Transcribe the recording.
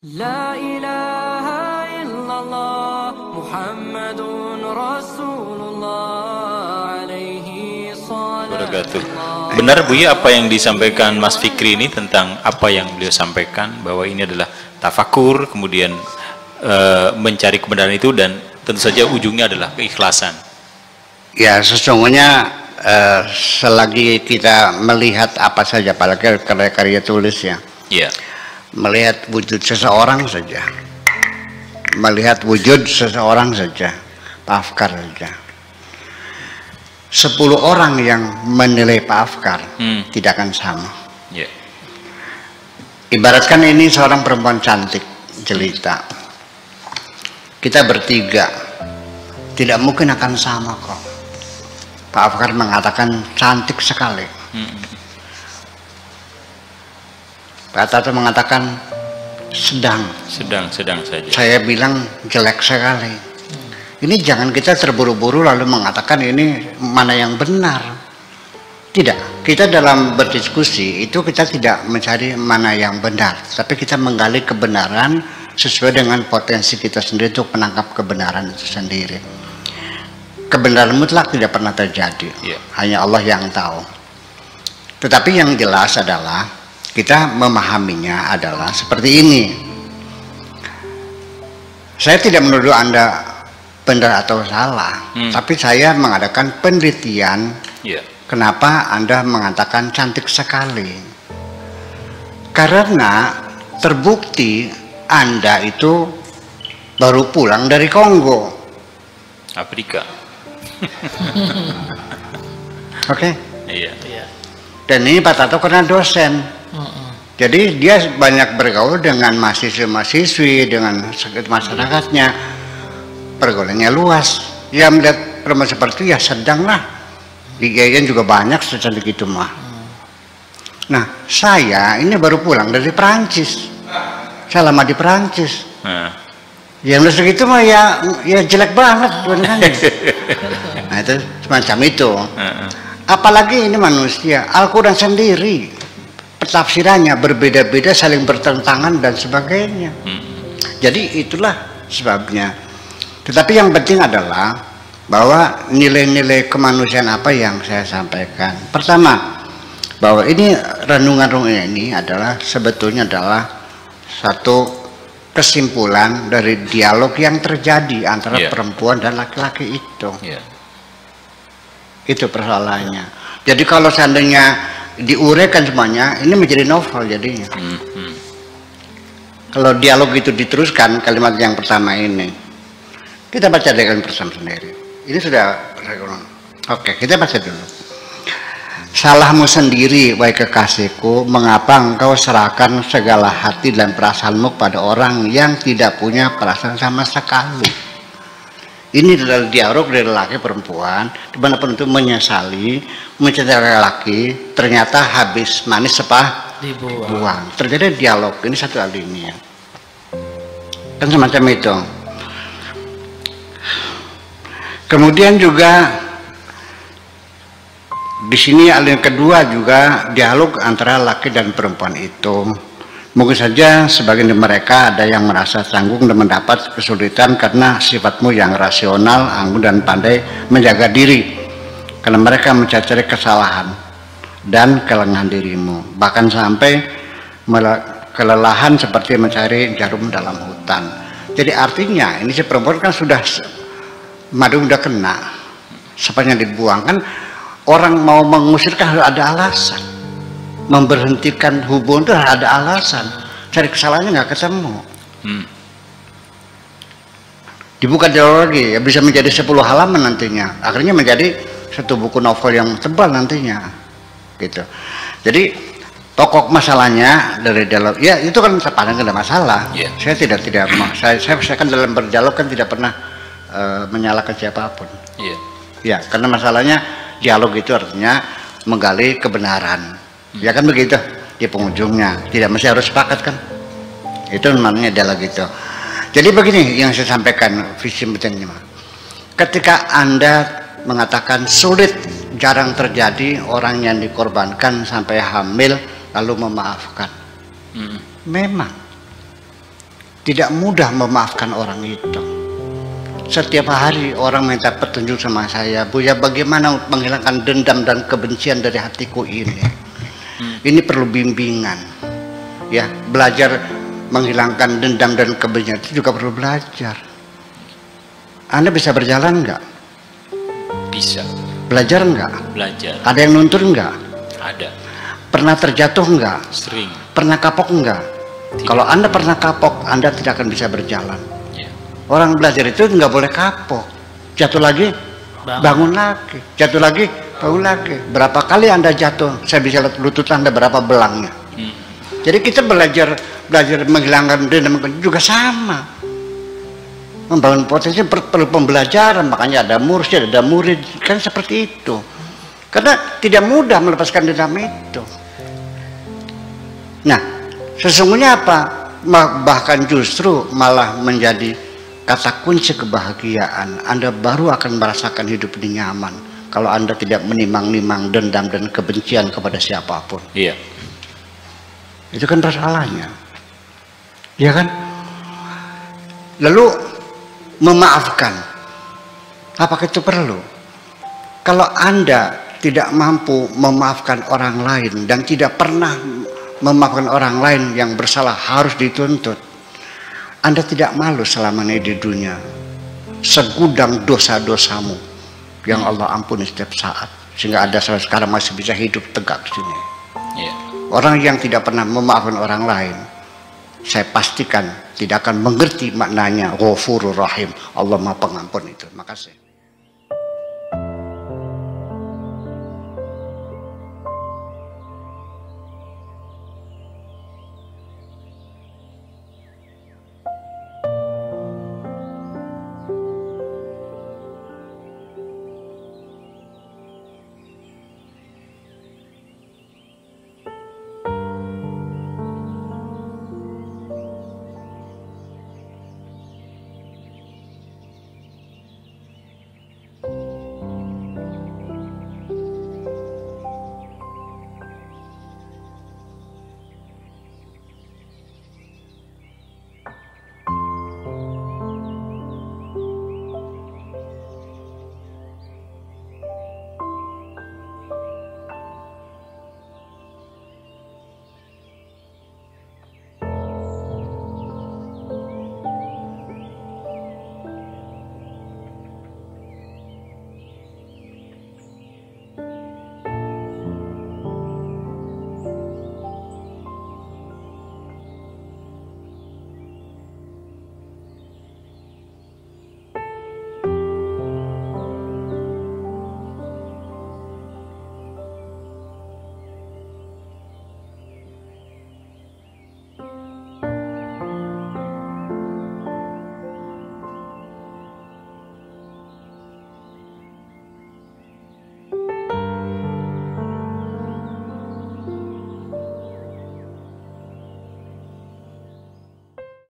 La ilaha illallah Muhammadun Rasulullah alaihi salatu. Benar Buya apa yang disampaikan Mas Fikri ini tentang apa yang beliau sampaikan, bahwa ini adalah tafakur, kemudian mencari kebenaran itu, dan tentu saja ujungnya adalah keikhlasan. Ya, sesungguhnya selagi kita melihat apa saja, apalagi karya-karya tulis ya, melihat wujud seseorang saja, melihat wujud seseorang saja, Pak Afkar saja, 10 orang yang menilai Pak Afkar tidak akan sama. Ibaratkan ini seorang perempuan cantik jelita, kita bertiga tidak mungkin akan sama kok. Pak Afkar mengatakan cantik sekali, Pak Tato mengatakan sedang saja. Saya bilang jelek sekali. Ini jangan kita terburu-buru lalu mengatakan ini mana yang benar. Tidak, kita dalam berdiskusi itu kita tidak mencari mana yang benar, tapi kita menggali kebenaran sesuai dengan potensi kita sendiri untuk menangkap kebenaran itu sendiri. Kebenaran mutlak tidak pernah terjadi, hanya Allah yang tahu. Tetapi yang jelas adalah kita memahaminya adalah seperti ini. Saya tidak menuduh Anda benar atau salah, tapi saya mengadakan penelitian. Kenapa Anda mengatakan cantik sekali? Karena terbukti Anda itu baru pulang dari Kongo, Afrika. Oke. Dan ini Pak Tato karena dosen. Jadi dia banyak bergaul dengan mahasiswa-mahasiswi, dengan masyarakatnya, pergaulannya luas. Dia melihat perempuan seperti itu ya sedang lah. Di IAIN juga banyak secantik itu mah. Nah, saya ini baru pulang dari Perancis. Saya lama di Perancis. Yang udah segitu mah ya jelek banget. Nah itu semacam itu. Apalagi ini manusia, Al-Quran sendiri tafsirannya berbeda-beda, saling bertentangan dan sebagainya. Jadi itulah sebabnya. Tetapi yang penting adalah bahwa nilai-nilai kemanusiaan apa yang saya sampaikan. Pertama, bahwa ini renungan-renungan ini adalah sebetulnya adalah satu kesimpulan dari dialog yang terjadi antara perempuan dan laki-laki itu. Itu persoalannya. Jadi kalau seandainya diuraikan semuanya, ini menjadi novel jadinya. Kalau dialog itu diteruskan, kalimat yang pertama ini kita baca dengan bersama sendiri. Ini sudah, oke, kita baca dulu. Salahmu sendiri, wahai kekasihku, mengapa engkau serahkan segala hati dan perasaanmu pada orang yang tidak punya perasaan sama sekali. Ini adalah dialog dari laki perempuan, dimanapun itu menyesali, mencintai laki, ternyata habis manis sepah dibuang. Terjadi dialog, ini satu alinea. Kan semacam itu. Kemudian juga di sini alinea kedua juga dialog antara laki dan perempuan itu. Mungkin saja sebagian dari mereka ada yang merasa tanggung dan mendapat kesulitan karena sifatmu yang rasional, anggun dan pandai menjaga diri. Karena mereka mencari kesalahan dan kelengahan dirimu. Bahkan sampai kelelahan seperti mencari jarum dalam hutan. Jadi artinya ini si perempuan kan sudah madu udah kena, sepanjang dibuang kan. Orang mau mengusirkan harus ada alasan. Memberhentikan hubungan itu ada alasan, cari kesalahannya nggak ketemu, dibuka jauh lagi ya bisa menjadi 10 halaman nantinya, akhirnya menjadi satu buku novel yang tebal nantinya gitu. Jadi pokok masalahnya dari dialog ya itu kan sepanjang ada masalah. Saya tidak saya kan dalam berdialog kan tidak pernah menyalahkan siapapun. Ya karena masalahnya dialog itu artinya menggali kebenaran. Ya kan begitu di pengunjungnya, tidak mesti harus sepakat kan, itu namanya adalah gitu. Jadi begini yang saya sampaikan visi pentingnya, ketika Anda mengatakan sulit, jarang terjadi orang yang dikorbankan sampai hamil lalu memaafkan. Memang tidak mudah memaafkan orang itu. Setiap hari orang minta petunjuk sama saya, Buya, bagaimana menghilangkan dendam dan kebencian dari hatiku ini. Ini perlu bimbingan, ya. Belajar menghilangkan dendam dan kebencian itu juga perlu belajar. Anda bisa berjalan nggak? Bisa. Belajar nggak? Belajar. Ada yang nuntun nggak? Ada. Pernah terjatuh nggak? Sering. Pernah kapok nggak? Kalau Anda pernah kapok, Anda tidak akan bisa berjalan. Ya. Orang belajar itu nggak boleh kapok. Jatuh lagi, bangun lagi. Jatuh lagi, bangun lagi. Berapa kali Anda jatuh, saya bisa lihat lutut Anda berapa belangnya. Jadi kita belajar menghilangkan dendam juga sama. Membangun potensi perlu pembelajaran, makanya ada mursyid, ada murid, kan seperti itu. Karena tidak mudah melepaskan dendam itu. Nah, sesungguhnya apa? Bahkan justru malah menjadi kata kunci kebahagiaan. Anda baru akan merasakan hidup ini nyaman kalau Anda tidak menimang-nimang dendam dan kebencian kepada siapapun. Iya. Itu kan persoalannya. Ya kan? Lalu memaafkan, apakah itu perlu? Kalau Anda tidak mampu memaafkan orang lain dan tidak pernah memaafkan orang lain yang bersalah harus dituntut, Anda tidak malu selama ini di dunia segudang dosa-dosamu yang Allah ampuni setiap saat, sehingga Anda sampai sekarang masih bisa hidup tegak di sini. Yeah. Orang yang tidak pernah memaafkan orang lain, saya pastikan tidak akan mengerti maknanya Ghafurur Rahim, Allah Maha Pengampun itu. Terima kasih.